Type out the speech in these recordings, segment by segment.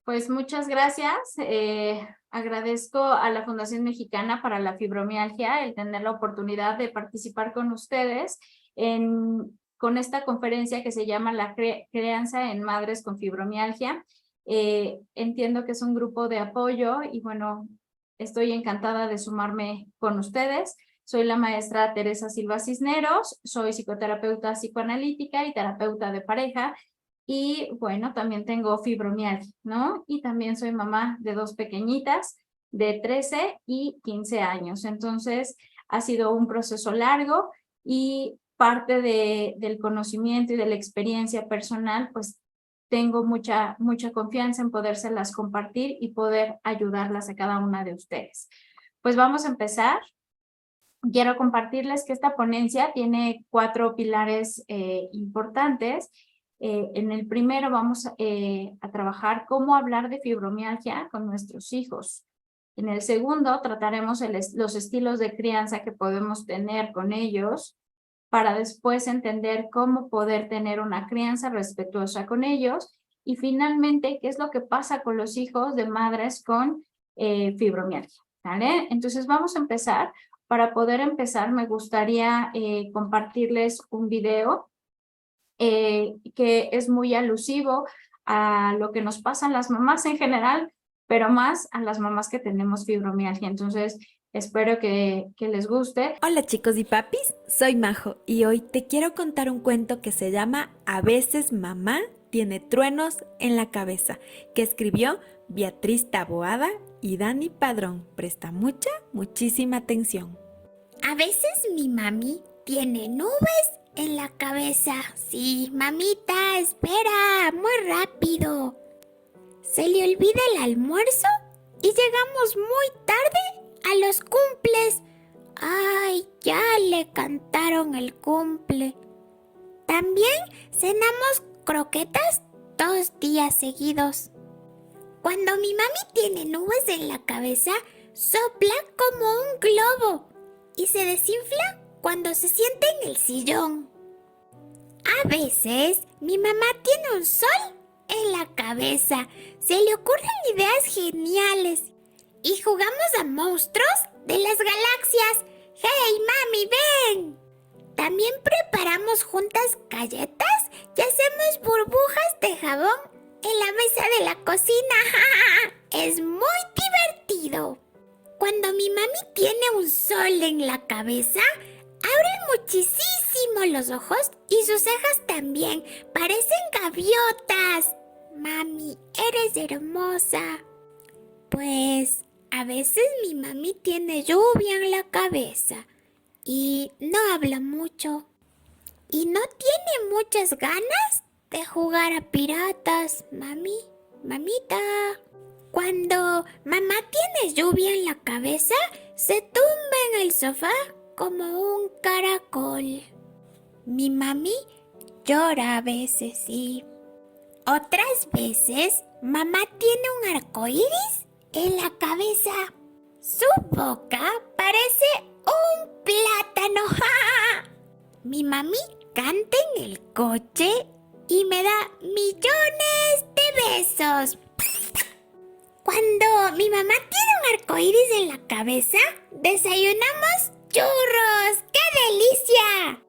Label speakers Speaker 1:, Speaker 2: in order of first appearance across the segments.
Speaker 1: Pues muchas gracias. Agradezco a la Fundación Mexicana para la Fibromialgia el tener la oportunidad de participar con ustedes con esta conferencia que se llama La Crianza en Madres con Fibromialgia. Entiendo que es un grupo de apoyo y bueno, estoy encantada de sumarme con ustedes. Soy la maestra Teresa Silva Cisneros, soy psicoterapeuta psicoanalítica y terapeuta de pareja. Y bueno, también tengo fibromialgia, ¿no? Y también soy mamá de dos pequeñitas de 13 y 15 años. Entonces, ha sido un proceso largo y parte del conocimiento y de la experiencia personal, pues tengo mucha confianza en podérselas compartir y poder ayudarlas a cada una de ustedes. Pues vamos a empezar. Quiero compartirles que esta ponencia tiene 4 pilares importantes. En el primero vamos a trabajar cómo hablar de fibromialgia con nuestros hijos. En el segundo trataremos los estilos de crianza que podemos tener con ellos para después entender cómo poder tener una crianza respetuosa con ellos. Y finalmente, qué es lo que pasa con los hijos de madres con fibromialgia, ¿vale? Entonces vamos a empezar. Para poder empezar, me gustaría compartirles un video que es muy alusivo a lo que nos pasa a las mamás en general, pero más a las mamás que tenemos fibromialgia. Entonces, espero que les guste.
Speaker 2: Hola chicos y papis, soy Majo y hoy te quiero contar un cuento que se llama A veces mamá tiene truenos en la cabeza, que escribió Beatriz Taboada y Dani Padrón. Presta muchísima atención.
Speaker 3: A veces mi mami tiene nubes en la cabeza. Sí, mamita, espera, muy rápido. Se le olvida el almuerzo y llegamos muy tarde a los cumples. Ay, ya le cantaron el cumple. También cenamos croquetas 2 días seguidos. Cuando mi mami tiene nubes en la cabeza, sopla como un globo y se desinfla cuando se sienta en el sillón. A veces mi mamá tiene un sol en la cabeza. Se le ocurren ideas geniales y jugamos a monstruos de las galaxias. ¡Hey, mami, ven! También preparamos juntas galletas y hacemos burbujas de jabón en la mesa de la cocina. Es muy divertido. Cuando mi mami tiene un sol en la cabeza, abre muchísimo los ojos y sus cejas también. Parecen gaviotas. Mami, eres hermosa. Pues a veces mi mami tiene lluvia en la cabeza y no habla mucho. Y no tiene muchas ganas de jugar a piratas, mamita. Cuando mamá tiene lluvia en la cabeza, se tumba en el sofá como un caracol. Mi mami llora a veces, sí. Otras veces, mamá tiene un arcoíris en la cabeza. Su boca parece un plátano. Mi mami canta en el coche y me da millones de besos. Cuando mi mamá tiene un arcoíris en la cabeza, desayunamos churros. ¡Qué delicia!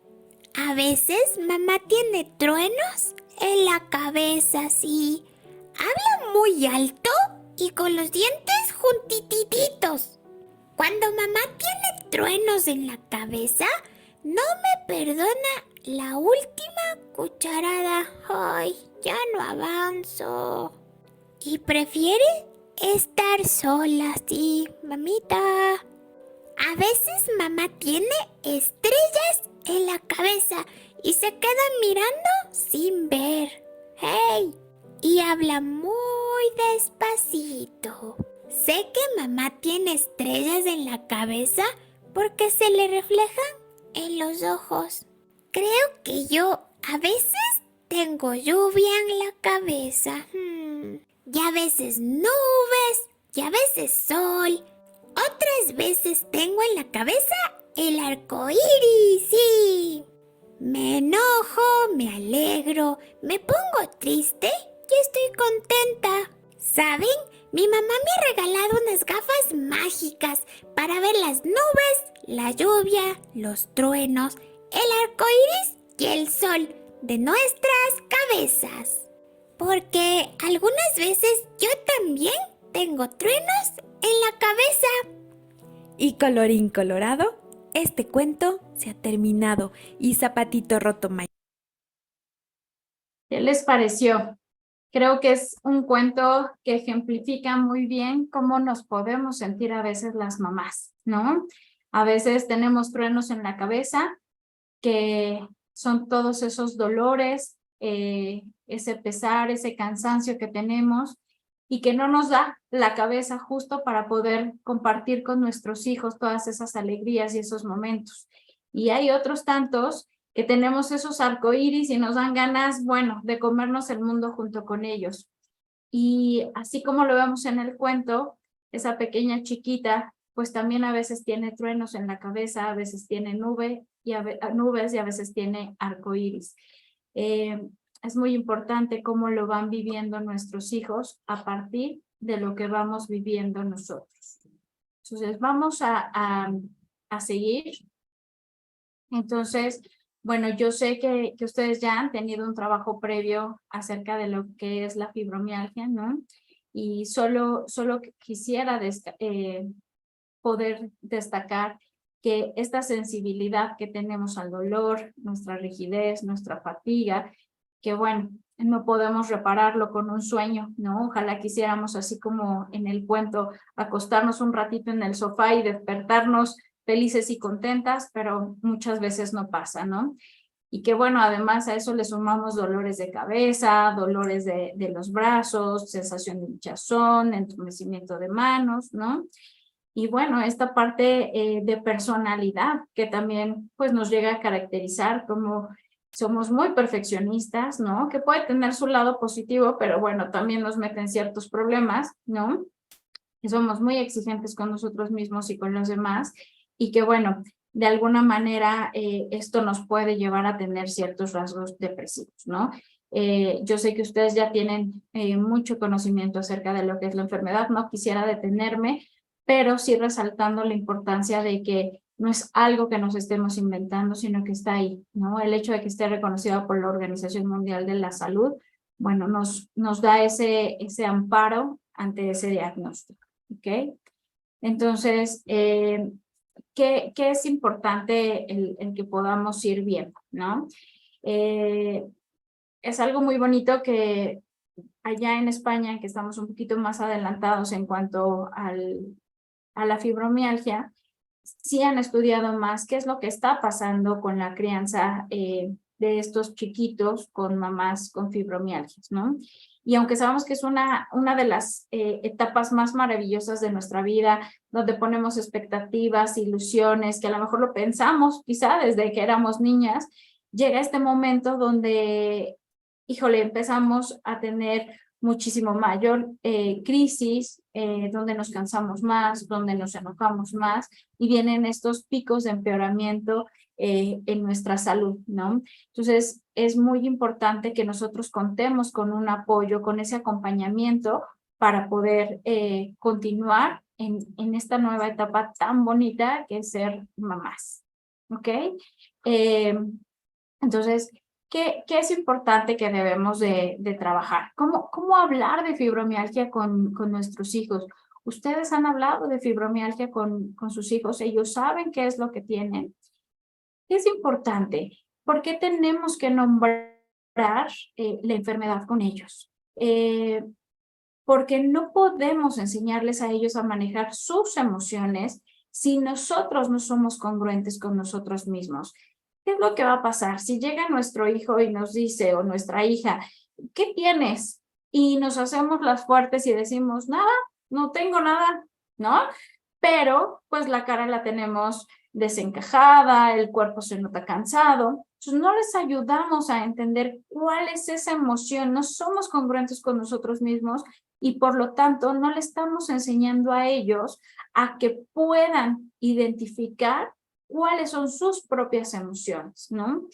Speaker 3: A veces mamá tiene truenos en la cabeza, sí. Habla muy alto y con los dientes juntititos. Cuando mamá tiene truenos en la cabeza, no me perdona la última cucharada. Ay, ya no avanzo. Y prefiere estar sola, sí, mamita. A veces mamá tiene estrellas en la cabeza y se queda mirando sin ver. ¡Hey! Y habla muy despacito. Sé que mamá tiene estrellas en la cabeza porque se le reflejan en los ojos. Creo que yo a veces tengo lluvia en la cabeza. Y a veces nubes, y a veces sol. Otras veces tengo en la cabeza el arco iris, sí. Me enojo, me alegro, me pongo triste y estoy contenta. ¿Saben? Mi mamá me ha regalado unas gafas mágicas para ver las nubes, la lluvia, los truenos, el arco iris y el sol de nuestras cabezas. Porque algunas veces yo también tengo truenos en la cabeza.
Speaker 2: Y colorín colorado, este cuento se ha terminado y Zapatito Roto Mayor.
Speaker 1: ¿Qué les pareció? Creo que es un cuento que ejemplifica muy bien cómo nos podemos sentir a veces las mamás, ¿no? A veces tenemos truenos en la cabeza, que son todos esos dolores, ese pesar, ese cansancio que tenemos y que no nos da la cabeza justo para poder compartir con nuestros hijos todas esas alegrías y esos momentos. Y hay otros tantos que tenemos esos arcoíris y nos dan ganas, bueno, de comernos el mundo junto con ellos. Y así como lo vemos en el cuento, esa pequeña chiquita, pues también a veces tiene truenos en la cabeza, a veces tiene nubes y a veces tiene arcoíris. Es muy importante cómo lo van viviendo nuestros hijos a partir de lo que vamos viviendo nosotros. Entonces, vamos a seguir. Entonces, bueno, yo sé que ustedes ya han tenido un trabajo previo acerca de lo que es la fibromialgia, ¿no? Y solo quisiera poder destacar que esta sensibilidad que tenemos al dolor, nuestra rigidez, nuestra fatiga, que bueno, no podemos repararlo con un sueño, ¿no? Ojalá quisiéramos, así como en el cuento, acostarnos un ratito en el sofá y despertarnos felices y contentas, pero muchas veces no pasa, ¿no? Y que bueno, además a eso le sumamos dolores de cabeza, dolores de los brazos, sensación de hinchazón, entumecimiento de manos, ¿no? Y bueno, esta parte de personalidad que también pues nos llega a caracterizar como somos muy perfeccionistas, ¿no? Que puede tener su lado positivo, pero bueno, también nos meten ciertos problemas, ¿no? Que somos muy exigentes con nosotros mismos y con los demás, y que bueno, de alguna manera esto nos puede llevar a tener ciertos rasgos depresivos, ¿no? Yo sé que ustedes ya tienen mucho conocimiento acerca de lo que es la enfermedad, no quisiera detenerme, pero sí resaltando la importancia de que no es algo que nos estemos inventando, sino que está ahí, ¿no? El hecho de que esté reconocida por la Organización Mundial de la Salud, bueno, nos da ese amparo ante ese diagnóstico, ¿ok? Entonces, ¿qué es importante el que podamos ir viendo, ¿no? Es algo muy bonito que allá en España, que estamos un poquito más adelantados en cuanto a la fibromialgia, sí han estudiado más qué es lo que está pasando con la crianza de estos chiquitos con mamás con fibromialgias, ¿no? Y aunque sabemos que es una de las etapas más maravillosas de nuestra vida, donde ponemos expectativas, ilusiones, que a lo mejor lo pensamos quizá desde que éramos niñas, llega este momento donde, híjole, empezamos a tener muchísimo mayor crisis, donde nos cansamos más, donde nos enojamos más, y vienen estos picos de empeoramiento en nuestra salud, ¿no? Entonces, es muy importante que nosotros contemos con un apoyo, con ese acompañamiento para poder continuar en esta nueva etapa tan bonita que es ser mamás, ¿ok? Entonces, ¿qué es importante que debemos de trabajar? ¿Cómo hablar de fibromialgia con nuestros hijos? ¿Ustedes han hablado de fibromialgia con sus hijos? ¿Ellos saben qué es lo que tienen? ¿Qué es importante? ¿Por qué tenemos que nombrar la enfermedad con ellos? Porque no podemos enseñarles a ellos a manejar sus emociones si nosotros no somos congruentes con nosotros mismos. ¿Qué es lo que va a pasar? Si llega nuestro hijo y nos dice, o nuestra hija, ¿qué tienes? Y nos hacemos las fuertes y decimos, nada, no tengo nada, ¿no? Pero pues la cara la tenemos desencajada, el cuerpo se nota cansado. Entonces no les ayudamos a entender cuál es esa emoción, no somos congruentes con nosotros mismos y por lo tanto no le estamos enseñando a ellos a que puedan identificar cuáles son sus propias emociones, ¿no?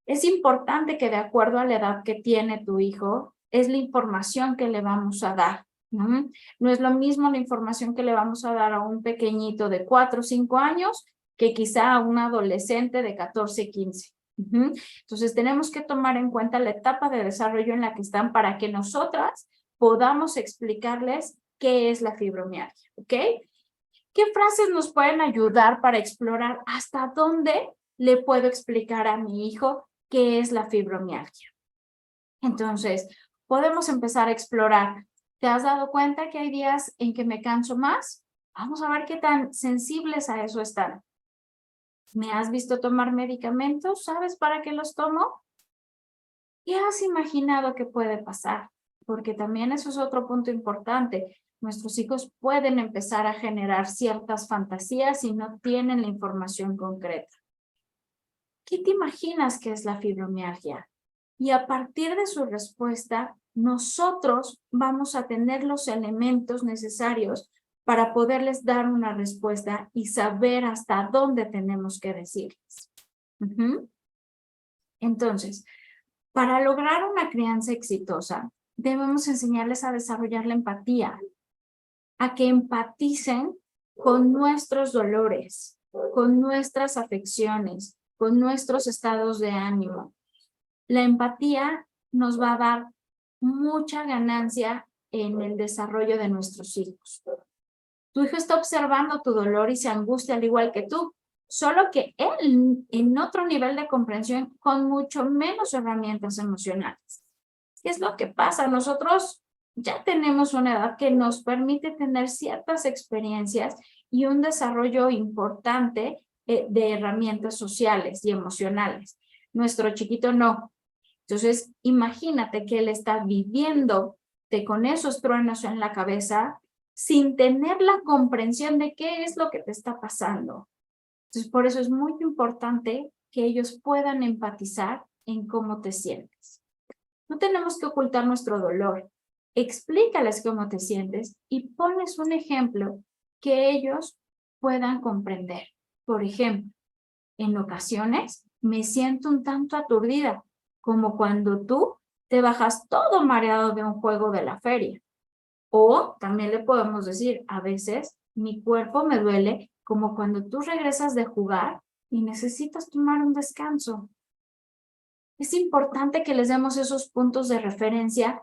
Speaker 1: Es importante que de acuerdo a la edad que tiene tu hijo, es la información que le vamos a dar, ¿no? No es lo mismo la información que le vamos a dar a un pequeñito de 4 o 5 años que quizá a un adolescente de 14, 15. Entonces tenemos que tomar en cuenta la etapa de desarrollo en la que están para que nosotras podamos explicarles qué es la fibromialgia, ¿ok? ¿Qué frases nos pueden ayudar para explorar hasta dónde le puedo explicar a mi hijo qué es la fibromialgia? Entonces, podemos empezar a explorar. ¿Te has dado cuenta que hay días en que me canso más? Vamos a ver qué tan sensibles a eso están. ¿Me has visto tomar medicamentos? ¿Sabes para qué los tomo? ¿Qué has imaginado que puede pasar? Porque también eso es otro punto importante. Nuestros hijos pueden empezar a generar ciertas fantasías si no tienen la información concreta. ¿Qué te imaginas que es la fibromialgia? Y a partir de su respuesta, nosotros vamos a tener los elementos necesarios para poderles dar una respuesta y saber hasta dónde tenemos que decirles. Entonces, para lograr una crianza exitosa, debemos enseñarles a desarrollar la empatía, a que empaticen con nuestros dolores, con nuestras afecciones, con nuestros estados de ánimo. La empatía nos va a dar mucha ganancia en el desarrollo de nuestros hijos. Tu hijo está observando tu dolor y se angustia al igual que tú, solo que él en otro nivel de comprensión con mucho menos herramientas emocionales. ¿Qué es lo que pasa? Nosotros ya tenemos una edad que nos permite tener ciertas experiencias y un desarrollo importante de herramientas sociales y emocionales. Nuestro chiquito no. Entonces, imagínate que él está viviendo con esos truenos en la cabeza sin tener la comprensión de qué es lo que te está pasando. Entonces, por eso es muy importante que ellos puedan empatizar en cómo te sientes. No tenemos que ocultar nuestro dolor. Explícales cómo te sientes y pones un ejemplo que ellos puedan comprender. Por ejemplo, en ocasiones me siento un tanto aturdida, como cuando tú te bajas todo mareado de un juego de la feria. O también le podemos decir, a veces mi cuerpo me duele como cuando tú regresas de jugar y necesitas tomar un descanso. Es importante que les demos esos puntos de referencia,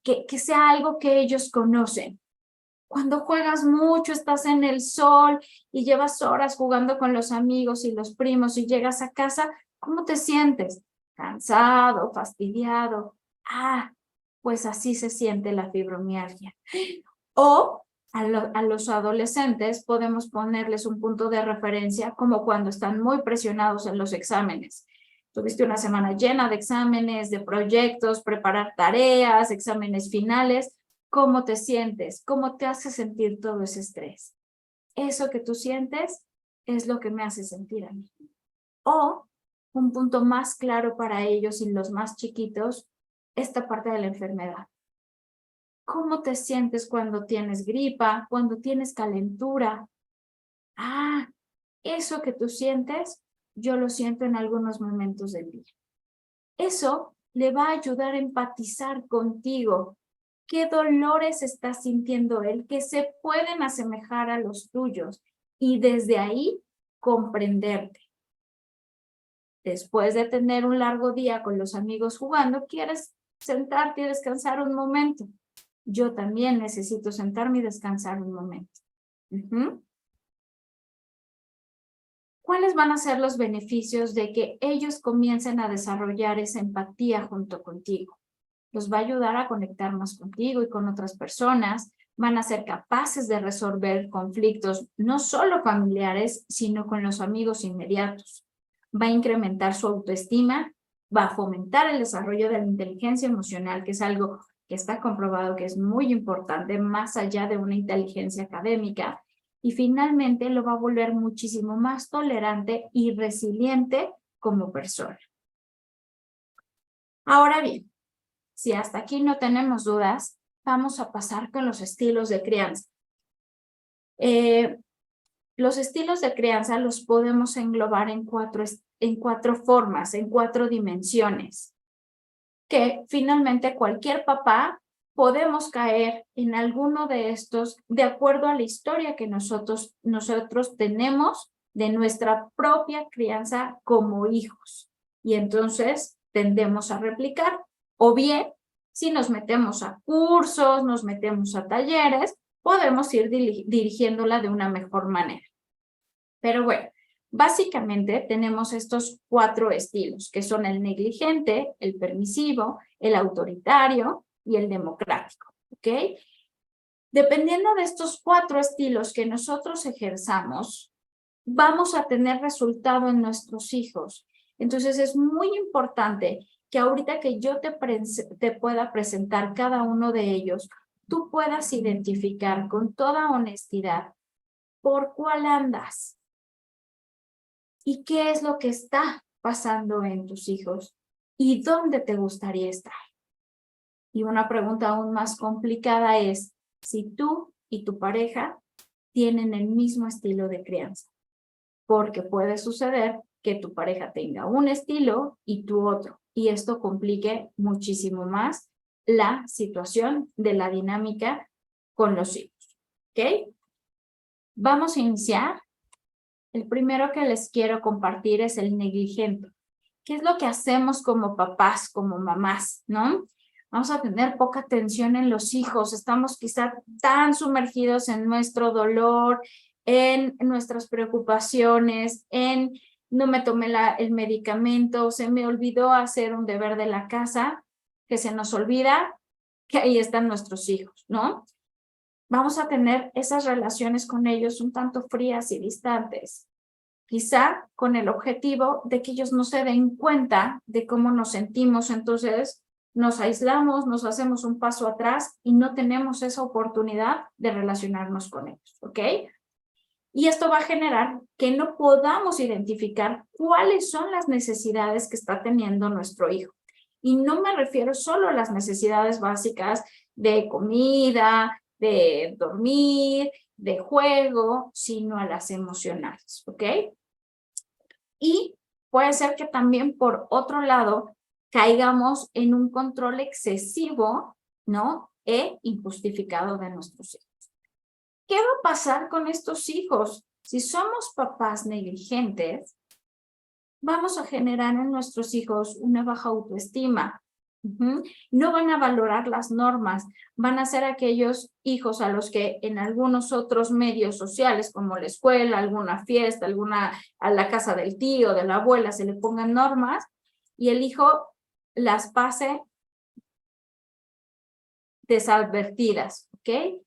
Speaker 1: que sea algo que ellos conocen. Cuando juegas mucho, estás en el sol y llevas horas jugando con los amigos y los primos y llegas a casa, ¿cómo te sientes? Cansado, fastidiado. Pues así se siente la fibromialgia. O a los adolescentes podemos ponerles un punto de referencia como cuando están muy presionados en los exámenes. Tuviste una semana llena de exámenes, de proyectos, preparar tareas, exámenes finales. ¿Cómo te sientes? ¿Cómo te hace sentir todo ese estrés? Eso que tú sientes es lo que me hace sentir a mí. O un punto más claro para ellos y los más chiquitos, esta parte de la enfermedad. ¿Cómo te sientes cuando tienes gripa, cuando tienes calentura? Eso que tú sientes, yo lo siento en algunos momentos del día. Eso le va a ayudar a empatizar contigo. ¿Qué dolores está sintiendo él que se pueden asemejar a los tuyos? Y desde ahí comprenderte. Después de tener un largo día con los amigos jugando, quieres sentarte y descansar un momento. Yo también necesito sentarme y descansar un momento. ¿Cuáles van a ser los beneficios de que ellos comiencen a desarrollar esa empatía junto contigo? Los va a ayudar a conectar más contigo y con otras personas. Van a ser capaces de resolver conflictos, no solo familiares, sino con los amigos inmediatos. Va a incrementar su autoestima, va a fomentar el desarrollo de la inteligencia emocional, que es algo que está comprobado que es muy importante, más allá de una inteligencia académica. Y finalmente lo va a volver muchísimo más tolerante y resiliente como persona. Ahora bien, si hasta aquí no tenemos dudas, vamos a pasar con los estilos de crianza. Los estilos de crianza los podemos englobar en cuatro formas, en 4 dimensiones, que finalmente cualquier papá podemos caer en alguno de estos de acuerdo a la historia que nosotros tenemos de nuestra propia crianza como hijos. Y entonces tendemos a replicar. O bien, si nos metemos a cursos, nos metemos a talleres, podemos ir dirigiéndola de una mejor manera. Pero bueno, básicamente tenemos estos 4 estilos, que son el negligente, el permisivo, el autoritario y el democrático, ¿ok? Dependiendo de estos 4 estilos que nosotros ejerzamos, vamos a tener resultado en nuestros hijos. Entonces es muy importante que ahorita que yo te pueda presentar cada uno de ellos, tú puedas identificar con toda honestidad por cuál andas y qué es lo que está pasando en tus hijos y dónde te gustaría estar. Y una pregunta aún más complicada es si tú y tu pareja tienen el mismo estilo de crianza, porque puede suceder que tu pareja tenga un estilo y tú otro, y esto complique muchísimo más la situación de la dinámica con los hijos, ¿ok? Vamos a iniciar. El primero que les quiero compartir es el negligente. ¿Qué es lo que hacemos como papás, como mamás, no? Vamos a tener poca atención en los hijos, estamos quizá tan sumergidos en nuestro dolor, en nuestras preocupaciones, en no me tomé el medicamento, se me olvidó hacer un deber de la casa, que se nos olvida que ahí están nuestros hijos, ¿no? Vamos a tener esas relaciones con ellos un tanto frías y distantes, quizá con el objetivo de que ellos no se den cuenta de cómo nos sentimos, entonces nos aislamos, nos hacemos un paso atrás y no tenemos esa oportunidad de relacionarnos con ellos, ¿ok? Y esto va a generar que no podamos identificar cuáles son las necesidades que está teniendo nuestro hijo. Y no me refiero solo a las necesidades básicas de comida, de dormir, de juego, sino a las emocionales, ¿ok? Y puede ser que también por otro lado caigamos en un control excesivo, ¿no? E injustificado de nuestros hijos. ¿Qué va a pasar con estos hijos? Si somos papás negligentes, vamos a generar en nuestros hijos una baja autoestima. No van a valorar las normas, van a ser aquellos hijos a los que en algunos otros medios sociales, como la escuela, alguna fiesta, a la casa del tío, de la abuela, se le pongan normas y el hijo las pase desadvertidas, ¿ok?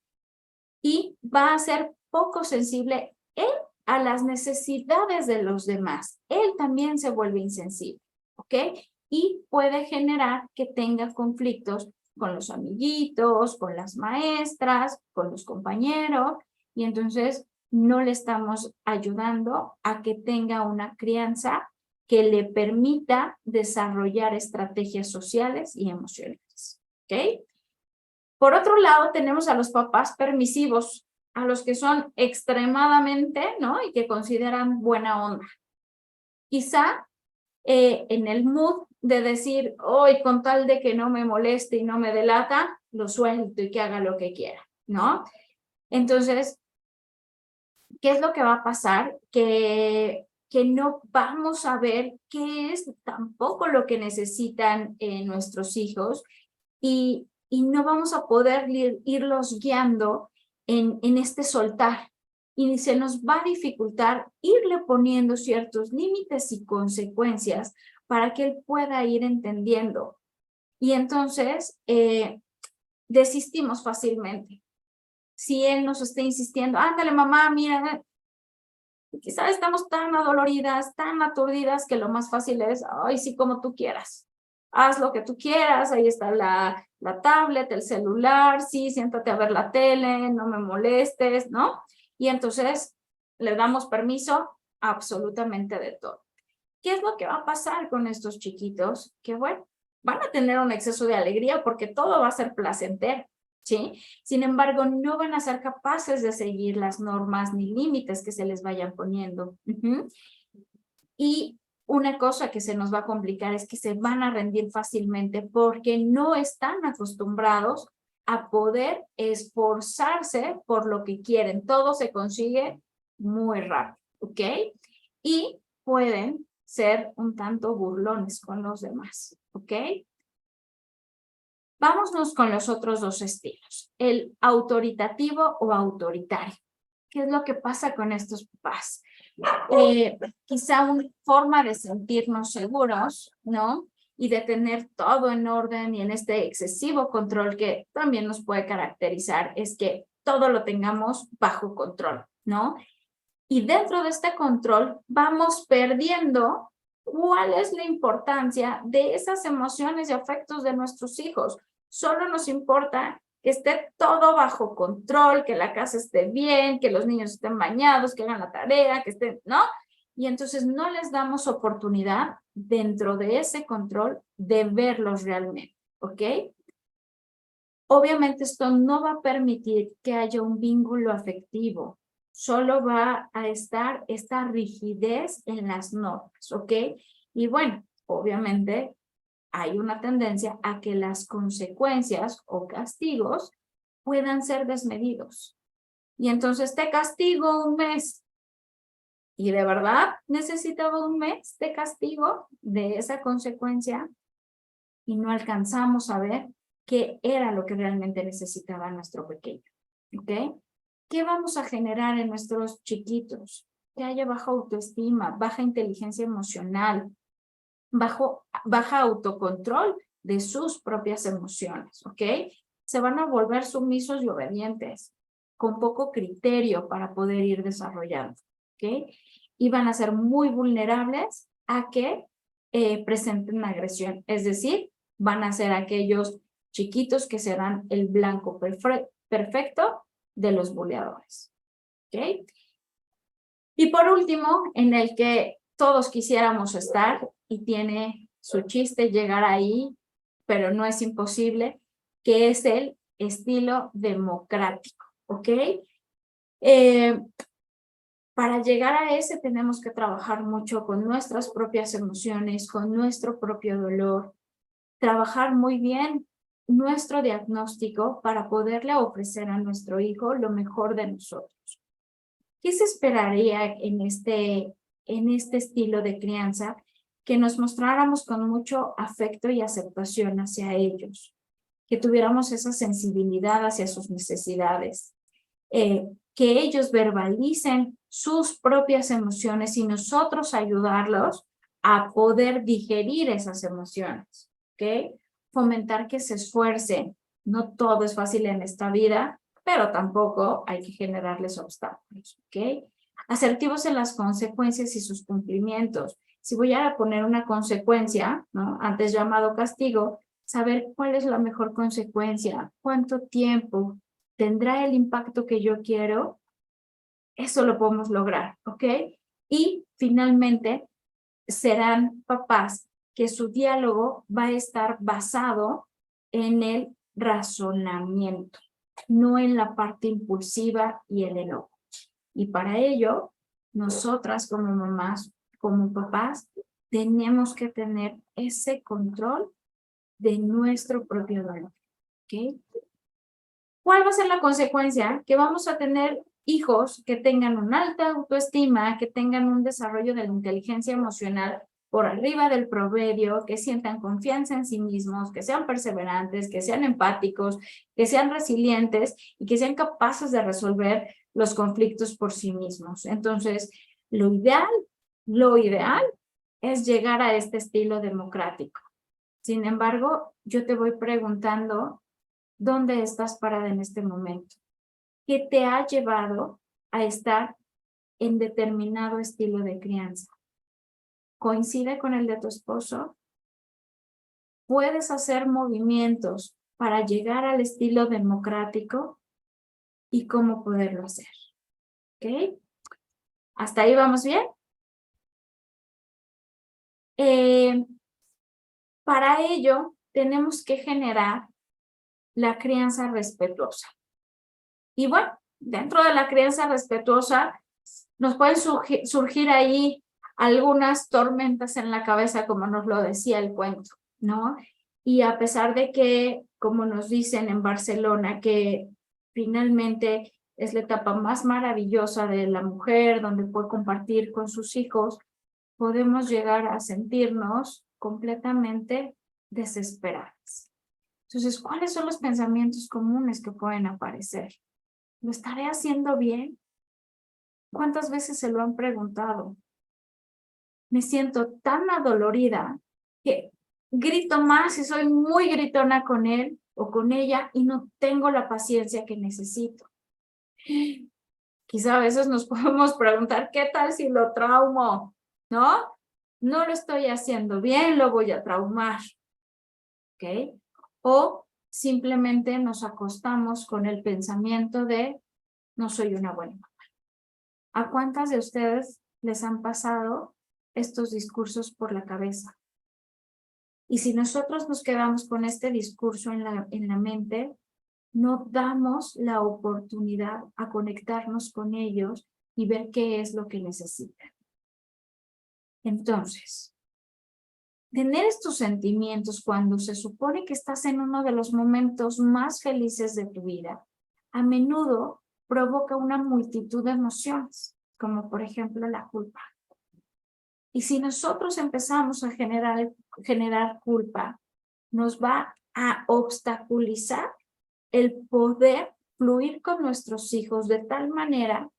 Speaker 1: Y va a ser poco sensible él a las necesidades de los demás. Él también se vuelve insensible, ¿ok? Y puede generar que tenga conflictos con los amiguitos, con las maestras, con los compañeros, y entonces no le estamos ayudando a que tenga una crianza que le permita desarrollar estrategias sociales y emocionales, ¿ok? Por otro lado, tenemos a los papás permisivos, a los que son extremadamente, ¿no? Y que consideran buena onda. Quizá en el mood de decir, hoy con tal de que no me moleste y no me delata, lo suelto y que haga lo que quiera, ¿no? Entonces, ¿qué es lo que va a pasar? Que no vamos a ver qué es tampoco lo que necesitan nuestros hijos y no vamos a poder irlos guiando en este soltar. Y se nos va a dificultar irle poniendo ciertos límites y consecuencias para que él pueda ir entendiendo. Y entonces desistimos fácilmente. Si él nos está insistiendo, ándale mamá, mira, quizás estamos tan adoloridas, tan aturdidas que lo más fácil es, ay, sí, como tú quieras. Haz lo que tú quieras, ahí está la tablet, el celular, sí, siéntate a ver la tele, no me molestes, ¿no? Y entonces le damos permiso absolutamente de todo. ¿Qué es lo que va a pasar con estos chiquitos? Que bueno, van a tener un exceso de alegría porque todo va a ser placentero, ¿sí? Sin embargo, no van a ser capaces de seguir las normas ni límites que se les vayan poniendo. Y una cosa que se nos va a complicar es que se van a rendir fácilmente porque no están acostumbrados a poder esforzarse por lo que quieren. Todo se consigue muy rápido, ¿ok? Y pueden ser un tanto burlones con los demás, ¿ok? Vámonos con los otros dos estilos, el autoritativo o autoritario. ¿Qué es lo que pasa con estos papás? Quizá una forma de sentirnos seguros, ¿no? Y de tener todo en orden y en este excesivo control que también nos puede caracterizar es que todo lo tengamos bajo control, ¿no? Y dentro de este control vamos perdiendo cuál es la importancia de esas emociones y afectos de nuestros hijos. Solo nos importa que esté todo bajo control, que la casa esté bien, que los niños estén bañados, que hagan la tarea, que estén, ¿no? Y entonces no les damos oportunidad dentro de ese control de verlos realmente, ¿ok? Obviamente esto no va a permitir que haya un vínculo afectivo, solo va a estar esta rigidez en las normas, ¿ok? Y bueno, obviamente hay una tendencia a que las consecuencias o castigos puedan ser desmedidos. Y entonces te castigo un mes. ¿Y de verdad necesitaba un mes de castigo de esa consecuencia? Y no alcanzamos a ver qué era lo que realmente necesitaba nuestro pequeño. ¿Ok? ¿Qué vamos a generar en nuestros chiquitos? Que haya baja autoestima, baja inteligencia emocional, baja autocontrol de sus propias emociones, ¿ok? Se van a volver sumisos y obedientes, con poco criterio para poder ir desarrollando, ¿ok? Y van a ser muy vulnerables a que presenten agresión, es decir, van a ser aquellos chiquitos que serán el blanco perfecto de los buleadores, ¿ok? Y por último, en el que todos quisiéramos estar y tiene su chiste llegar ahí, pero no es imposible, que es el estilo democrático, ¿ok? Para llegar a ese tenemos que trabajar mucho con nuestras propias emociones, con nuestro propio dolor, trabajar muy bien nuestro diagnóstico para poderle ofrecer a nuestro hijo lo mejor de nosotros. ¿Qué se esperaría en este estilo de crianza? Que nos mostráramos con mucho afecto y aceptación hacia ellos, que tuviéramos esa sensibilidad hacia sus necesidades, que ellos verbalicen sus propias emociones y nosotros ayudarlos a poder digerir esas emociones, ¿ok? Fomentar que se esfuercen. No todo es fácil en esta vida, pero tampoco hay que generarles obstáculos, ¿ok? Asertivos en las consecuencias y sus cumplimientos. Si voy a poner una consecuencia, ¿no? Antes llamado castigo, saber cuál es la mejor consecuencia, cuánto tiempo tendrá el impacto que yo quiero, eso lo podemos lograr, ¿ok? Y finalmente serán papás que su diálogo va a estar basado en el razonamiento, no en la parte impulsiva y el enojo. Y para ello, nosotras como mamás, como papás, tenemos que tener ese control de nuestro propio dolor, ¿ok? ¿Cuál va a ser la consecuencia? Que vamos a tener hijos que tengan una alta autoestima, que tengan un desarrollo de la inteligencia emocional por arriba del promedio, que sientan confianza en sí mismos, que sean perseverantes, que sean empáticos, que sean resilientes y que sean capaces de resolver los conflictos por sí mismos. Entonces, lo ideal es llegar a este estilo democrático. Sin embargo, yo te voy preguntando, ¿dónde estás parada en este momento? ¿Qué te ha llevado a estar en determinado estilo de crianza? ¿Coincide con el de tu esposo? ¿Puedes hacer movimientos para llegar al estilo democrático? ¿Y cómo poderlo hacer? ¿Ok? ¿Hasta ahí vamos bien? Para ello, tenemos que generar la crianza respetuosa. Y bueno, dentro de la crianza respetuosa, nos pueden surgir ahí algunas tormentas en la cabeza, como nos lo decía el cuento, ¿no? Y a pesar de que, como nos dicen en Barcelona, que finalmente es la etapa más maravillosa de la mujer, donde puede compartir con sus hijos, podemos llegar a sentirnos completamente desesperadas. Entonces, ¿cuáles son los pensamientos comunes que pueden aparecer? ¿Lo estaré haciendo bien? ¿Cuántas veces se lo han preguntado? Me siento tan adolorida que grito más y soy muy gritona con él o con ella y no tengo la paciencia que necesito. Quizá a veces nos podemos preguntar, ¿qué tal si lo traumo? ¿No? No lo estoy haciendo bien, lo voy a traumar. ¿Ok? O simplemente nos acostamos con el pensamiento de no soy una buena mamá. ¿A cuántas de ustedes les han pasado estos discursos por la cabeza? Y si nosotros nos quedamos con este discurso en la mente, no damos la oportunidad a conectarnos con ellos y ver qué es lo que necesitan. Entonces, tener estos sentimientos cuando se supone que estás en uno de los momentos más felices de tu vida, a menudo provoca una multitud de emociones, como por ejemplo la culpa. Y si nosotros empezamos a generar culpa, nos va a obstaculizar el poder fluir con nuestros hijos de tal manera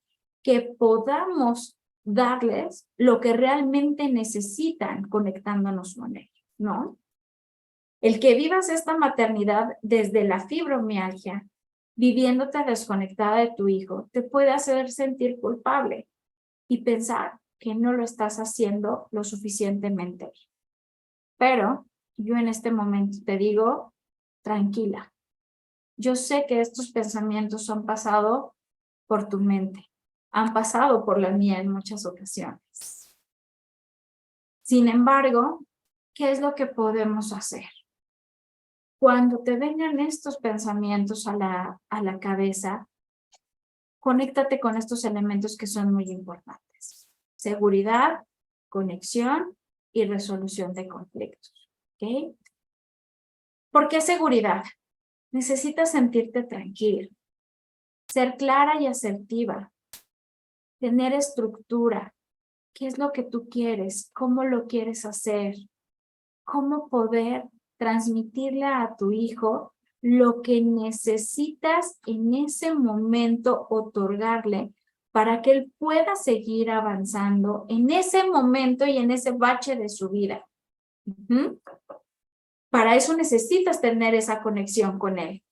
Speaker 1: que podamos darles lo que realmente necesitan conectándonos con ellos, ¿no? El que vivas esta maternidad desde la fibromialgia, viviéndote desconectada de tu hijo, te puede hacer sentir culpable y pensar que no lo estás haciendo lo suficientemente bien. Pero yo en este momento te digo, tranquila. Yo sé que estos pensamientos han pasado por tu mente, han pasado por la mía en muchas ocasiones. Sin embargo, ¿qué es lo que podemos hacer? Cuando te vengan estos pensamientos a la cabeza, conéctate con estos elementos que son muy importantes. Seguridad, conexión y resolución de conflictos. ¿Ok? ¿Por qué seguridad? Necesitas sentirte tranquila, ser clara y asertiva, tener estructura. ¿Qué es lo que tú quieres? ¿Cómo lo quieres hacer? ¿Cómo poder transmitirle a tu hijo lo que necesitas en ese momento otorgarle para que él pueda seguir avanzando en ese momento y en ese bache de su vida? Para eso necesitas tener esa conexión con él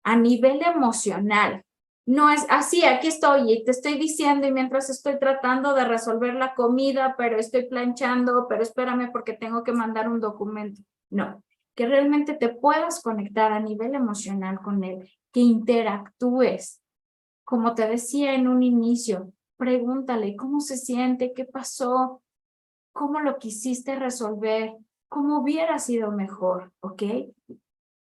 Speaker 1: a nivel emocional. No es así, aquí estoy y te estoy diciendo y mientras estoy tratando de resolver la comida, pero estoy planchando, pero espérame porque tengo que mandar un documento. No, que realmente te puedas conectar a nivel emocional con él, que interactúes. Como te decía en un inicio, pregúntale cómo se siente, qué pasó, cómo lo quisiste resolver, cómo hubiera sido mejor, ¿ok?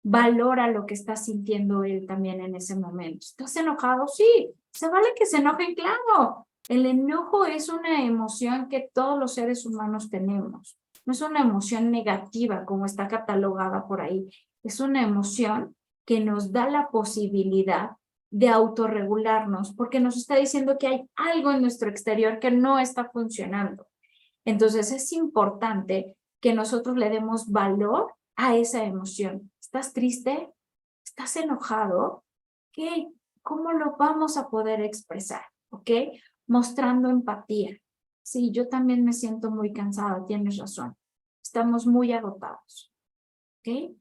Speaker 1: Valora lo que está sintiendo él también en ese momento. ¿Estás enojado? Sí, se vale que se enojen, claro. El enojo es una emoción que todos los seres humanos tenemos. No es una emoción negativa como está catalogada por ahí. Es una emoción que nos da la posibilidad de autorregularnos porque nos está diciendo que hay algo en nuestro exterior que no está funcionando. Entonces es importante que nosotros le demos valor a esa emoción. ¿Estás triste? ¿Estás enojado? ¿Qué? ¿Cómo lo vamos a poder expresar? ¿Ok? Mostrando empatía. Sí, yo también me siento muy cansada, tienes razón. Estamos muy agotados. ¿Ok?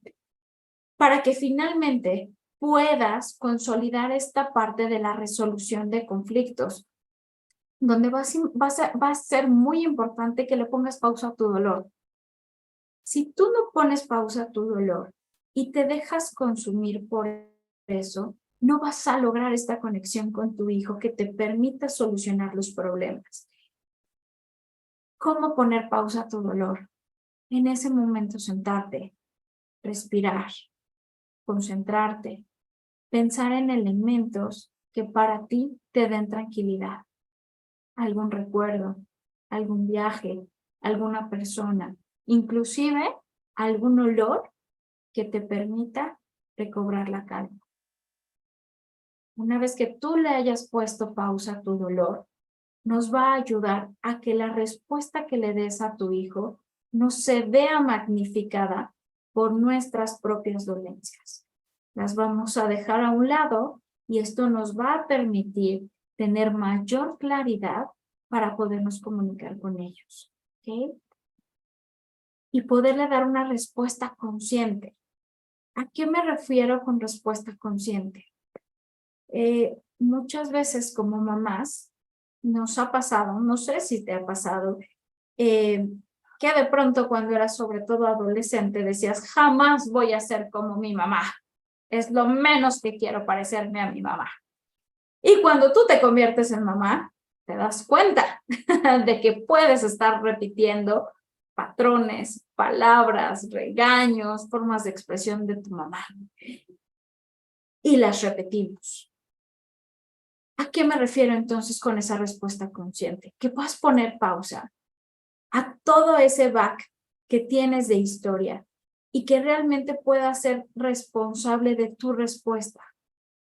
Speaker 1: Para que finalmente puedas consolidar esta parte de la resolución de conflictos, donde va a ser muy importante que le pongas pausa a tu dolor. Si tú no pones pausa a tu dolor y te dejas consumir por eso, no vas a lograr esta conexión con tu hijo que te permita solucionar los problemas. ¿Cómo poner pausa a tu dolor? En ese momento sentarte, respirar, concentrarte, pensar en elementos que para ti te den tranquilidad. Algún recuerdo, algún viaje, alguna persona, inclusive algún olor que te permita recobrar la calma. Una vez que tú le hayas puesto pausa a tu dolor, nos va a ayudar a que la respuesta que le des a tu hijo no se vea magnificada por nuestras propias dolencias. Las vamos a dejar a un lado y esto nos va a permitir tener mayor claridad para podernos comunicar con ellos. ¿Ok? Y poderle dar una respuesta consciente. ¿A qué me refiero con respuesta consciente? Muchas veces como mamás nos ha pasado, no sé si te ha pasado, que de pronto cuando eras sobre todo adolescente decías, jamás voy a ser como mi mamá. Es lo menos que quiero parecerme a mi mamá. Y cuando tú te conviertes en mamá, te das cuenta de que puedes estar repitiendo patrones, palabras, regaños, formas de expresión de tu mamá. Y las repetimos. ¿A qué me refiero entonces con esa respuesta consciente? Que puedas poner pausa a todo ese back que tienes de historia y que realmente puedas ser responsable de tu respuesta,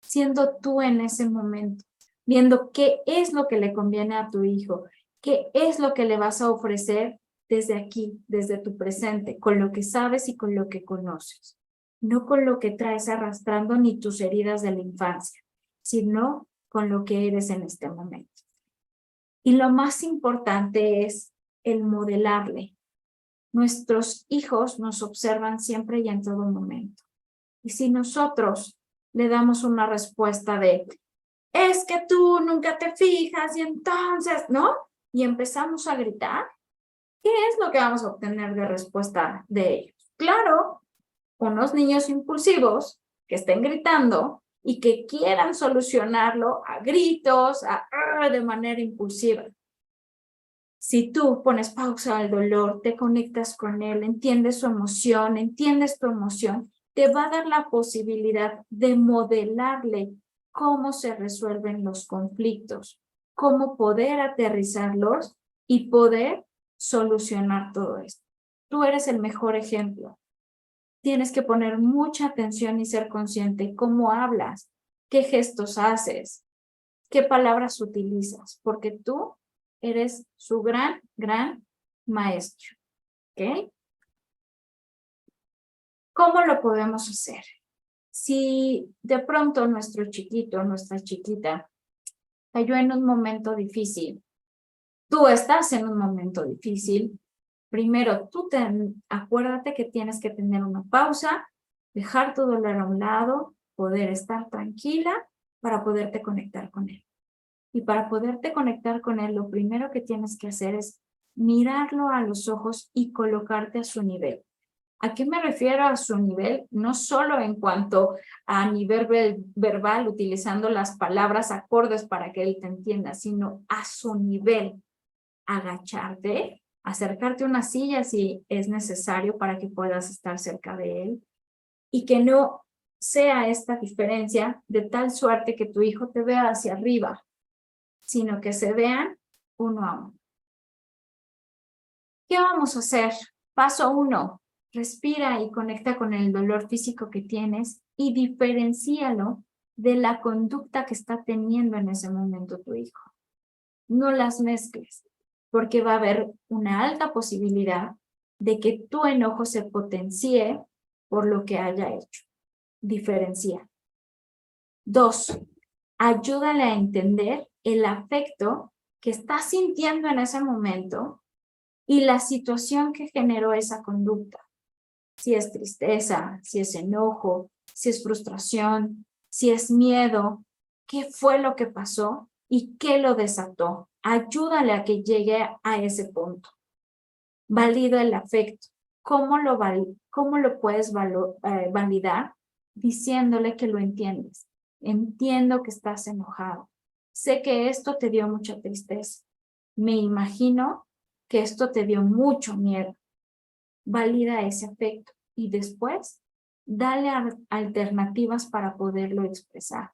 Speaker 1: siendo tú en ese momento, viendo qué es lo que le conviene a tu hijo, qué es lo que le vas a ofrecer desde aquí, desde tu presente, con lo que sabes y con lo que conoces, no con lo que traes arrastrando ni tus heridas de la infancia, sino con lo que eres en este momento. Y lo más importante es el modelarle. Nuestros hijos nos observan siempre y en todo momento. Y si nosotros le damos una respuesta de, es que tú nunca te fijas y entonces, ¿no? Y empezamos a gritar, ¿qué es lo que vamos a obtener de respuesta de ellos? Claro, unos niños impulsivos que estén gritando y que quieran solucionarlo a gritos, de manera impulsiva. Si tú pones pausa al dolor, te conectas con él, entiendes su emoción, entiendes tu emoción, te va a dar la posibilidad de modelarle cómo se resuelven los conflictos, cómo poder aterrizarlos y poder solucionar todo esto. Tú eres el mejor ejemplo. Tienes que poner mucha atención y ser consciente cómo hablas, qué gestos haces, qué palabras utilizas, porque tú eres su gran maestro. ¿Ok? ¿Cómo lo podemos hacer? Si de pronto nuestro chiquito, nuestra chiquita, cayó en un momento difícil, tú estás en un momento difícil, primero acuérdate que tienes que tener una pausa, dejar tu dolor a un lado, poder estar tranquila para poderte conectar con él. Y para poderte conectar con él, lo primero que tienes que hacer es mirarlo a los ojos y colocarte a su nivel. ¿A qué me refiero a su nivel? No solo en cuanto a nivel verbal, utilizando las palabras acordes para que él te entienda, sino a su nivel. Agacharte, acercarte a una silla si es necesario para que puedas estar cerca de él y que no sea esta diferencia de tal suerte que tu hijo te vea hacia arriba, sino que se vean uno a uno. ¿Qué vamos a hacer? Paso 1, respira y conecta con el dolor físico que tienes y diferencialo de la conducta que está teniendo en ese momento tu hijo. No las mezcles, porque va a haber una alta posibilidad de que tu enojo se potencie por lo que haya hecho. Diferencia. 2, ayúdale a entender el afecto que está sintiendo en ese momento y la situación que generó esa conducta. Si es tristeza, si es enojo, si es frustración, si es miedo, ¿qué fue lo que pasó y qué lo desató? Ayúdale a que llegue a ese punto. Valida el afecto. ¿Cómo lo puedes validar? Diciéndole que lo entiendes. Entiendo que estás enojado. Sé que esto te dio mucha tristeza. Me imagino que esto te dio mucho miedo. Valida ese afecto y después dale alternativas para poderlo expresar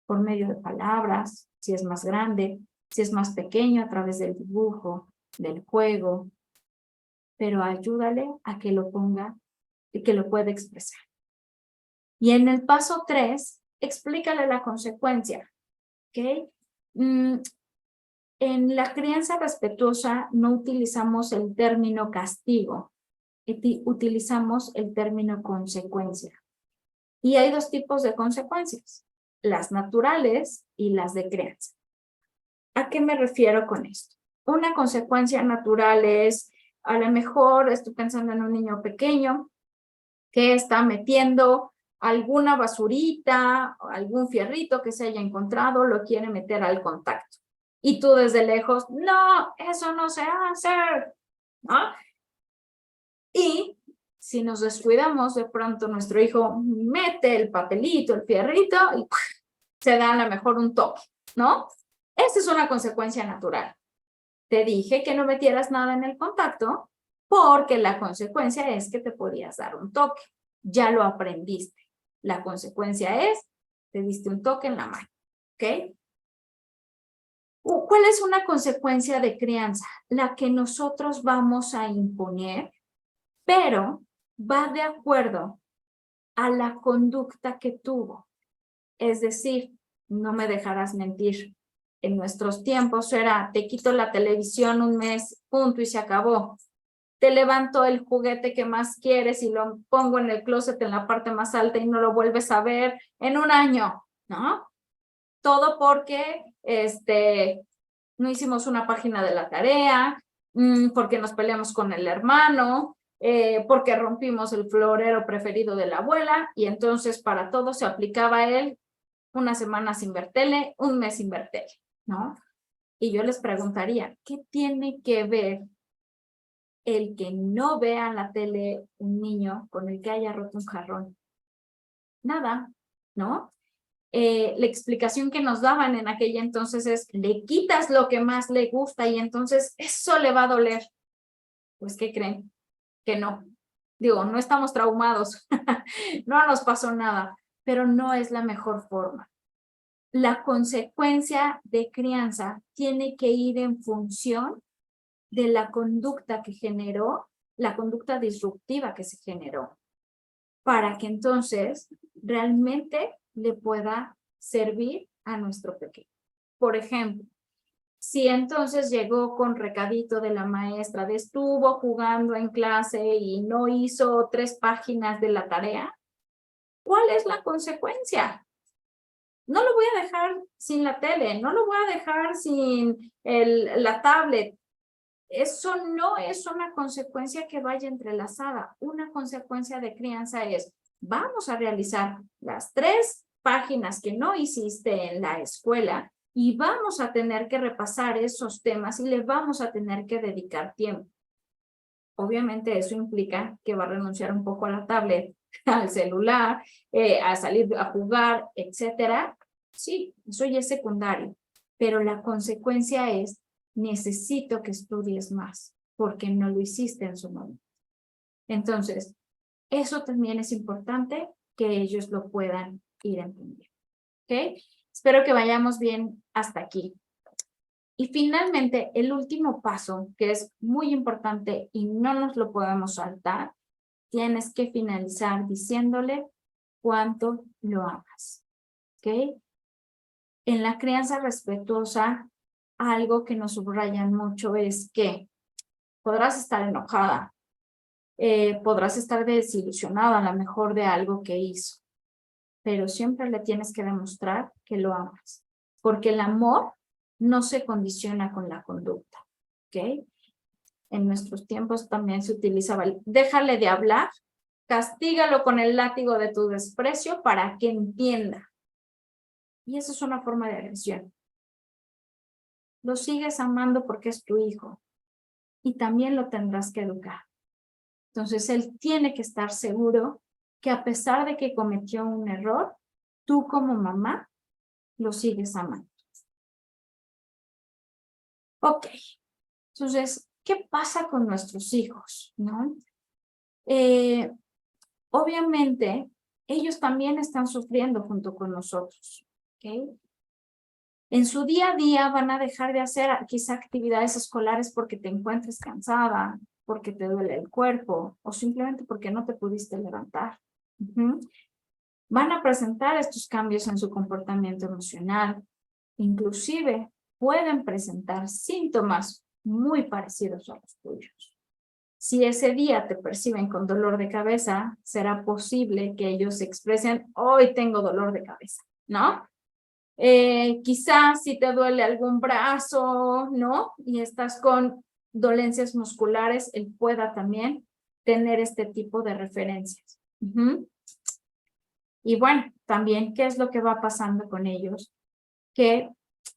Speaker 1: por medio de palabras, si es más grande, si es más pequeño a través del dibujo, del juego, pero ayúdale a que lo ponga que lo puede expresar. Y en el paso 3, explícale la consecuencia. ¿Ok? En la crianza respetuosa no utilizamos el término castigo, utilizamos el término consecuencia. Y hay dos tipos de consecuencias, las naturales y las de crianza. ¿A qué me refiero con esto? Una consecuencia natural es, a lo mejor estoy pensando en un niño pequeño que está metiendo alguna basurita, algún fierrito que se haya encontrado, lo quiere meter al contacto. Y tú desde lejos, no, eso no se hace, ¿no? Y si nos descuidamos, de pronto nuestro hijo mete el papelito, el fierrito, y se da a lo mejor un toque, ¿no? Esa es una consecuencia natural. Te dije que no metieras nada en el contacto porque la consecuencia es que te podías dar un toque. Ya lo aprendiste. La consecuencia es, te diste un toque en la mano, ¿ok? ¿Cuál es una consecuencia de crianza? La que nosotros vamos a imponer, pero va de acuerdo a la conducta que tuvo. Es decir, no me dejarás mentir. En nuestros tiempos era, te quito la televisión un mes, punto y se acabó. Te levanto el juguete que más quieres y lo pongo en el closet en la parte más alta y no lo vuelves a ver en un año, ¿no? Todo porque no hicimos una página de la tarea, porque nos peleamos con el hermano, porque rompimos el florero preferido de la abuela y entonces para todo se aplicaba él una semana sin ver tele, un mes sin ver tele, ¿no? Y yo les preguntaría, ¿qué tiene que ver el que no vea la tele un niño con el que haya roto un jarrón? Nada, ¿no? La explicación que nos daban en aquella entonces es, le quitas lo que más le gusta y entonces eso le va a doler. Pues, ¿qué creen? Que no. Digo, no estamos traumados, no nos pasó nada, pero no es la mejor forma. La consecuencia de crianza tiene que ir en función de la conducta que generó, la conducta disruptiva que se generó, para que entonces realmente le pueda servir a nuestro pequeño. Por ejemplo, si entonces llegó con recadito de la maestra de estuvo jugando en clase y no hizo 3 páginas de la tarea, ¿cuál es la consecuencia? No lo voy a dejar sin la tele, no lo voy a dejar sin la tablet. Eso no es una consecuencia que vaya entrelazada. Una consecuencia de crianza es, vamos a realizar las 3 páginas que no hiciste en la escuela y vamos a tener que repasar esos temas y le vamos a tener que dedicar tiempo. Obviamente eso implica que va a renunciar un poco a la tablet, al celular, a salir a jugar, etcétera. Sí, eso ya es secundario, pero la consecuencia es, necesito que estudies más, porque no lo hiciste en su momento. Entonces, eso también es importante que ellos lo puedan ir entendiendo. ¿Ok? Espero que vayamos bien hasta aquí. Y finalmente, el último paso, que es muy importante y no nos lo podemos saltar, tienes que finalizar diciéndole cuánto lo amas. ¿Ok? En la crianza respetuosa, algo que nos subrayan mucho es que podrás estar enojada, podrás estar desilusionada a lo mejor de algo que hizo, pero siempre le tienes que demostrar que lo amas, porque el amor no se condiciona con la conducta, ¿ok? En nuestros tiempos también se utilizaba el déjale de hablar, castígalo con el látigo de tu desprecio para que entienda. Y eso es una forma de agresión. Lo sigues amando porque es tu hijo y también lo tendrás que educar. Entonces, él tiene que estar seguro que a pesar de que cometió un error, tú como mamá lo sigues amando. Ok, entonces, ¿qué pasa con nuestros hijos? ¿No? Obviamente, ellos también están sufriendo junto con nosotros. ¿Ok? En su día a día van a dejar de hacer quizá actividades escolares porque te encuentres cansada, porque te duele el cuerpo o simplemente porque no te pudiste levantar. Van a presentar estos cambios en su comportamiento emocional. Inclusive pueden presentar síntomas muy parecidos a los tuyos. Si ese día te perciben con dolor de cabeza, será posible que ellos expresen, hoy tengo dolor de cabeza, ¿no? Quizás si te duele algún brazo, ¿no? Y estás con dolencias musculares, él pueda también tener este tipo de referencias. Y bueno, también, ¿qué es lo que va pasando con ellos? Que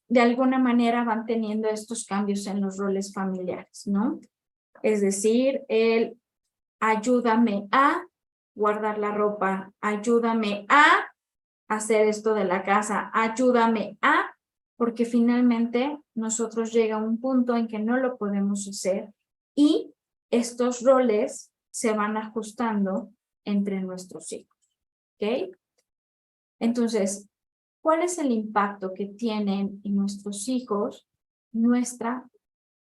Speaker 1: de alguna manera van teniendo estos cambios en los roles familiares, ¿no? Es decir, el ayúdame a guardar la ropa, ayúdame a hacer esto de la casa, ayúdame a, porque finalmente nosotros llega un punto en que no lo podemos hacer y estos roles se van ajustando entre nuestros hijos, ¿ok? Entonces, ¿cuál es el impacto que tienen en nuestros hijos nuestra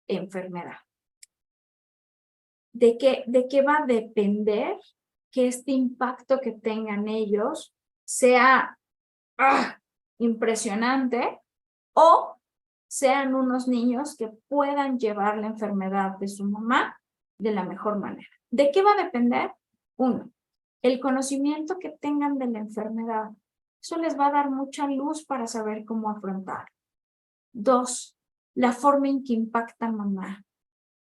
Speaker 1: enfermedad? ¿De qué va a depender que este impacto que tengan ellos sea impresionante o sean unos niños que puedan llevar la enfermedad de su mamá de la mejor manera? ¿De qué va a depender? Uno, el conocimiento que tengan de la enfermedad. Eso les va a dar mucha luz para saber cómo afrontar. Dos, la forma en que impacta a mamá.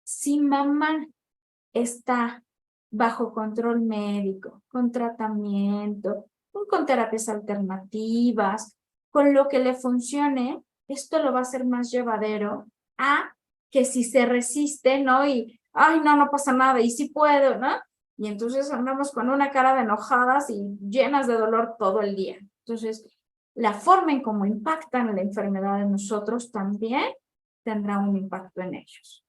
Speaker 1: Si mamá está bajo control médico, con tratamiento, con terapias alternativas, con lo que le funcione, esto lo va a hacer más llevadero a que si se resiste, ¿no? Y, ay, no, no pasa nada, y sí puedo, ¿no? Y entonces andamos con una cara de enojadas y llenas de dolor todo el día. Entonces, la forma en cómo impactan la enfermedad en nosotros también tendrá un impacto en ellos.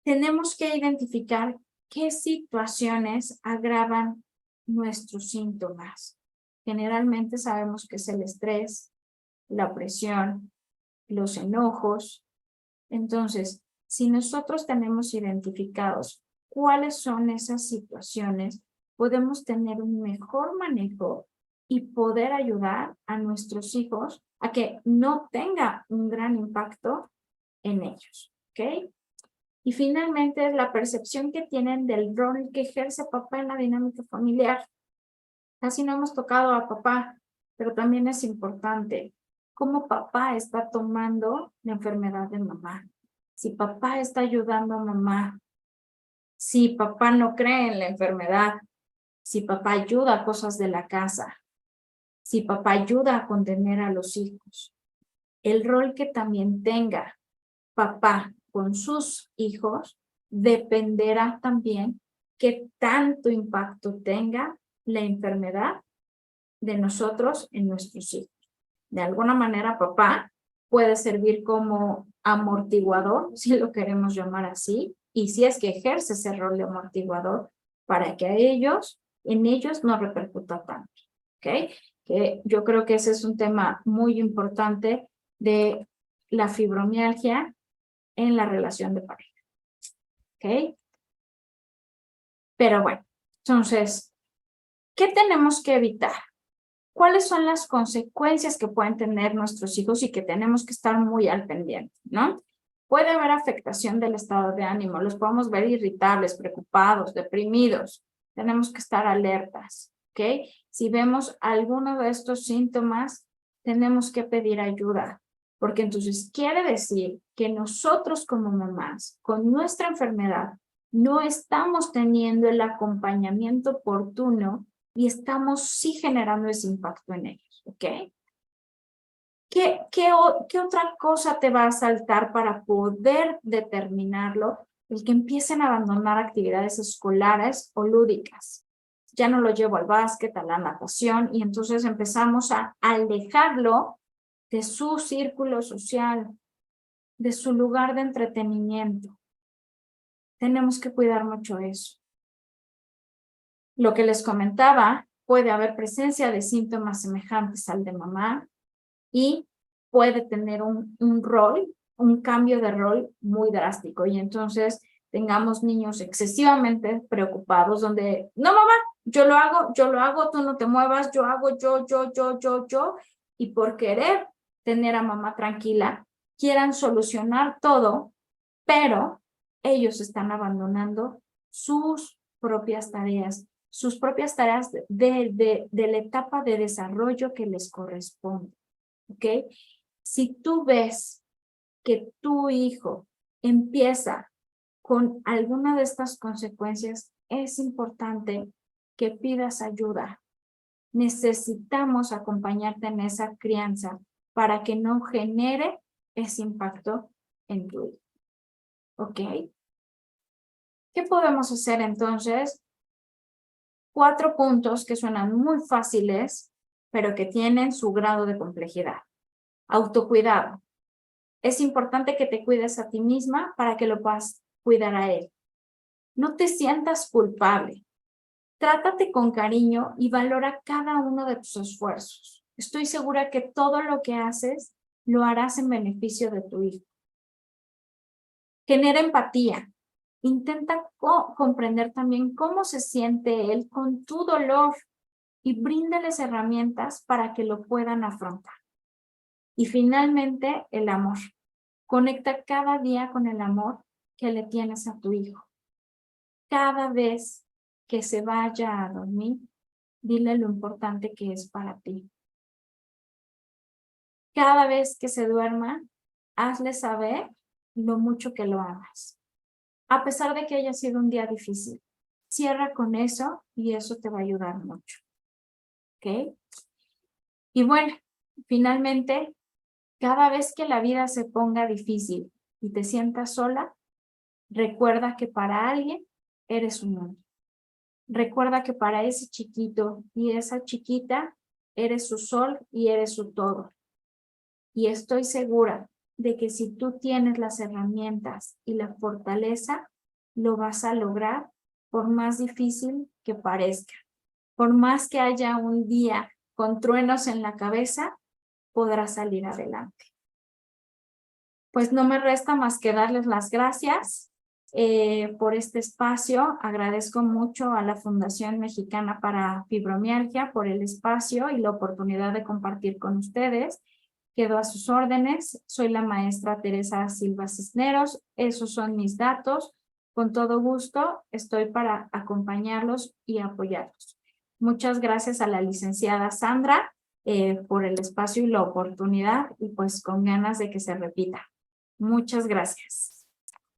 Speaker 1: Tenemos que identificar qué situaciones agravan nuestros síntomas. Generalmente sabemos que es el estrés, la presión, los enojos. Entonces, si nosotros tenemos identificados cuáles son esas situaciones, podemos tener un mejor manejo y poder ayudar a nuestros hijos a que no tenga un gran impacto en ellos, ¿ok? Y finalmente es la percepción que tienen del rol que ejerce papá en la dinámica familiar. Casi no hemos tocado a papá, pero también es importante cómo papá está tomando la enfermedad de mamá. Si papá está ayudando a mamá, si papá no cree en la enfermedad, si papá ayuda a cosas de la casa, si papá ayuda a contener a los hijos. El rol que también tenga papá con sus hijos dependerá también qué tanto impacto tenga la enfermedad de nosotros en nuestros hijos. De alguna manera, papá puede servir como amortiguador, si lo queremos llamar así, y si es que ejerce ese rol de amortiguador para que en ellos no repercuta tanto, ¿ok? Que yo creo que ese es un tema muy importante de la fibromialgia en la relación de pareja, ¿ok? Pero bueno, entonces, ¿qué tenemos que evitar? ¿Cuáles son las consecuencias que pueden tener nuestros hijos y que tenemos que estar muy al pendiente, ¿no? Puede haber afectación del estado de ánimo, los podemos ver irritables, preocupados, deprimidos. Tenemos que estar alertas, ¿ok? Si vemos alguno de estos síntomas, tenemos que pedir ayuda, porque entonces quiere decir que nosotros como mamás, con nuestra enfermedad, no estamos teniendo el acompañamiento oportuno y estamos sí generando ese impacto en ellos, ¿ok? ¿Qué otra cosa te va a saltar para poder determinarlo? El que empiecen a abandonar actividades escolares o lúdicas. Ya no lo llevo al básquet, a la natación, y entonces empezamos a alejarlo de su círculo social, de su lugar de entretenimiento. Tenemos que cuidar mucho eso. Lo que les comentaba, puede haber presencia de síntomas semejantes al de mamá y puede tener un rol un cambio de rol muy drástico y entonces tengamos niños excesivamente preocupados donde, no mamá, yo lo hago, tú no te muevas, yo hago, yo, y por querer tener a mamá tranquila, quieran solucionar todo, pero ellos están abandonando sus propias tareas de la etapa de desarrollo que les corresponde, ¿ok? Si tú ves que tu hijo empieza con alguna de estas consecuencias, es importante que pidas ayuda. Necesitamos acompañarte en esa crianza para que no genere ese impacto en tu hijo. ¿Ok? ¿Qué podemos hacer entonces? 4 puntos que suenan muy fáciles, pero que tienen su grado de complejidad. Autocuidado. Es importante que te cuides a ti misma para que lo puedas cuidar a él. No te sientas culpable. Trátate con cariño y valora cada uno de tus esfuerzos. Estoy segura que todo lo que haces lo harás en beneficio de tu hijo. Genera empatía. Intenta comprender también cómo se siente él con tu dolor y bríndales herramientas para que lo puedan afrontar. Y finalmente, el amor. Conecta cada día con el amor que le tienes a tu hijo. Cada vez que se vaya a dormir, dile lo importante que es para ti. Cada vez que se duerma, hazle saber lo mucho que lo amas. A pesar de que haya sido un día difícil, cierra con eso y eso te va a ayudar mucho. ¿Ok? Y bueno, finalmente, cada vez que la vida se ponga difícil y te sientas sola, recuerda que para alguien eres un mundo. Recuerda que para ese chiquito y esa chiquita eres su sol y eres su todo. Y estoy segura de que si tú tienes las herramientas y la fortaleza, lo vas a lograr por más difícil que parezca. Por más que haya un día con truenos en la cabeza, podrás salir adelante. Pues no me resta más que darles las gracias por este espacio. Agradezco mucho a la Fundación Mexicana para Fibromialgia por el espacio y la oportunidad de compartir con ustedes. Quedo a sus órdenes. Soy la maestra Teresa Silva Cisneros. Esos son mis datos. Con todo gusto estoy para acompañarlos y apoyarlos. Muchas gracias a la licenciada Sandra por el espacio y la oportunidad y pues con ganas de que se repita. Muchas gracias.